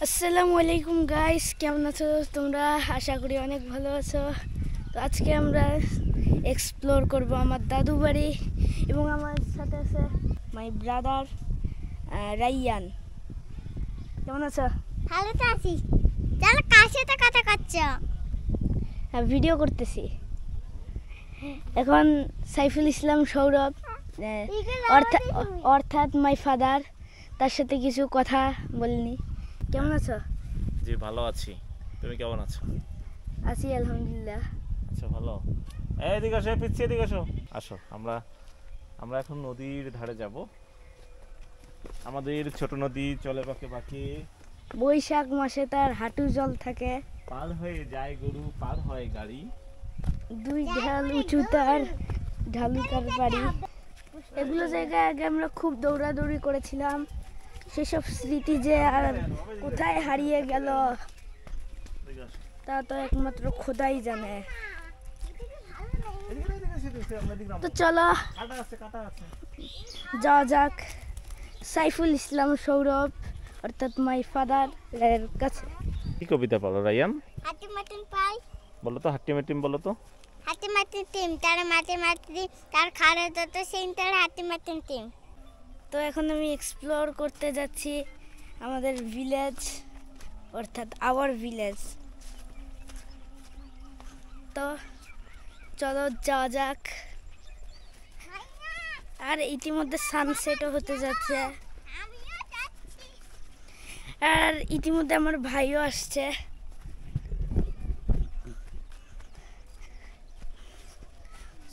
আসসালামু আলাইকুম গাইস, কেমন আছো তোমরা? আশা করি অনেক ভালো আছো। তো আজকে আমরা এক্সপ্লোর করব আমার দাদু বাড়ি এবং আমার সাথে আছে মাই ব্রাদার রাইয়ান। কেমন আছো? ভালো তো আছি। চলো কার সাথে কথা করছো? ভিডিও করতেছি। এখন সাইফুল ইসলাম সৌরভ অর্থাৎ মাই ফাদার, তার সাথে কিছু কথা বলিনি। কেমন আছো? জি ভালো আছি, তুমি কেমন আছো? আছি আলহামদুলিল্লাহ। আচ্ছা ভালো। এদিকে আসো, পিছিয়ে এদিকে আসো। আসো, আমরা এখন নদীর ধারে যাব। আমাদের ছোট নদী চলে পাকে পাকে, বৈশাখ মাসে তার হাঁটু জল থাকে, পার হয়ে যায় গরু, পার হয় গাড়ি, দুই ঢাল উঁচু তার ঢালু তার বাড়ি। এগুলো জায়গায় আগে আমরা খুব দৌড়াদৌড়ি করেছিলাম। সেসব স্মৃতি যে আর কোথায় হারিয়ে গেল এদিকে আসো। তা তো একমাত্র খোদাই জানে। তো চলো কাটা আছে। যাওয়া যাক সাইফুল ইসলাম সৌরভ অর্থাৎ মাই ফাদার এর কাছে। কি কবিতা পড়ো রাইয়ান? হাতি মাটিন পাই, বলো তো, হাট্টি মাটিম বলো তো। হাতি মাটিন টিম, তার মাটি মাটি তার খাড়ে যত সেন তার হাতি মাটিন টিম। তো এখন আমি এক্সপ্লোর করতে যাচ্ছি আমাদের ভিলেজ অর্থাৎ আওয়ার ভিলেজ। তো চলো যাওয়া যাক। আর ইতিমধ্যে সানসেটও হতে যাচ্ছে, আমিও যাচ্ছি। আর ইতিমধ্যে আমার ভাইও আসছে।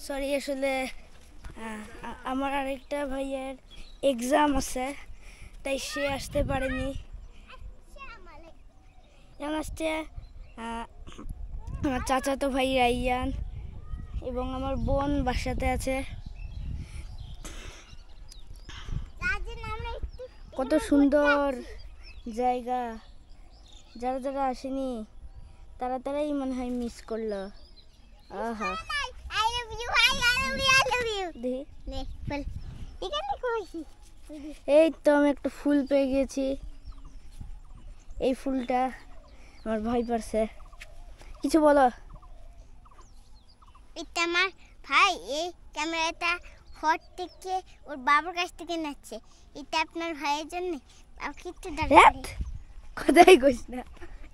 সরি, আসলে আমার আরেকটা ভাইয়ের এক্সাম আছে, তাই সে আসতে পারেনি। এখন আসছে আমার চাচাতো ভাই রাইয়ান এবং আমার বোন বাসাতে আছে। কত সুন্দর জায়গা, যারা যারা আসেনি তারাই মনে হয় মিস করলো। আহা, I love you, I love you. দেখি নে বল, এখানে কইছি। এই তো আমি একটা ফুল পেয়ে গেছি। এই ফুলটা আমার ভাই পারছে। কিছু বলো। এটা আমার ভাই এই ক্যামেরাটা হট থেকে ওর বাবার কাছ থেকে নিচ্ছে। এটা আপনার ভাইয়ের জন্য। আর কিচ্ছু দরকার নেই। কথাই কইস না,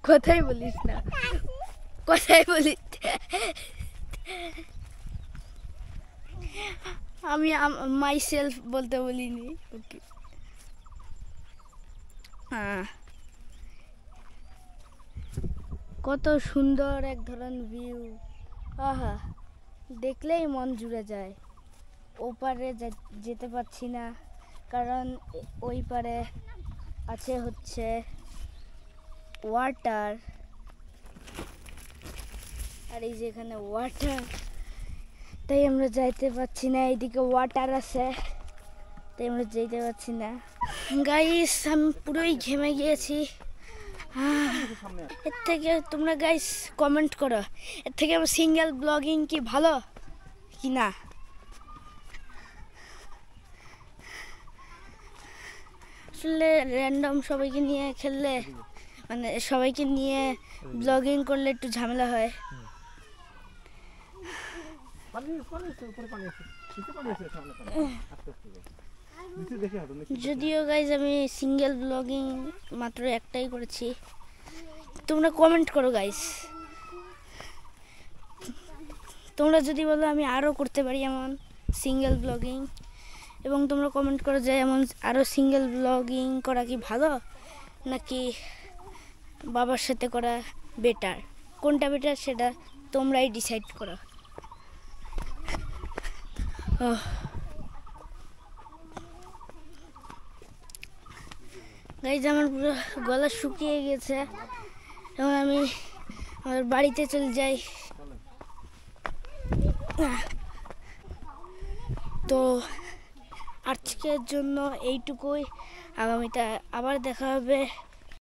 কথাই বলিস না, কথাই বলিস। আমি মাই সেলফ বলতে বলিনি। ওকে, হ্যাঁ, কত সুন্দর এক ধরনের ভিউ। আহা, দেখলেই মন জুড়ে যায়। ওপারে যেতে পারছি না, কারণ ওই পারে আছে হচ্ছে ওয়াটার, আর এই যে এখানে ওয়াটার, তাই আমরা যাইতে পারছি না। এইদিকে ওয়াটার আছে, তাই আমরা যেতে পারছি না। গাইস, আমি পুরোই ঘেমে গিয়েছি। এর থেকে তোমরা গাইস কমেন্ট করো, এর থেকে আমার সিঙ্গেল ব্লগিং কি ভালো কি না। আসলে র্যান্ডম সবাইকে নিয়ে খেললে, মানে সবাইকে নিয়ে ব্লগিং করলে একটু ঝামেলা হয়। যদিও গাইজ আমি সিঙ্গেল ব্লগিং মাত্র একটাই করেছি। তোমরা কমেন্ট করো গাইজ, তোমরা যদি বলো আমি আরও করতে পারি এমন সিঙ্গেল ব্লগিং, এবং তোমরা কমেন্ট করো যে এমন আরও সিঙ্গেল ব্লগিং করা কি ভালো নাকি বাবার সাথে করা বেটার। কোনটা বেটার সেটা তোমরাই ডিসাইড করো। গাইজ, আমার পুরো গলা শুকিয়ে গেছে। এখন আমি আমার বাড়িতে চলে যাই। তো আজকের জন্য এইটুকুই। আগামীতে আবার দেখা হবে।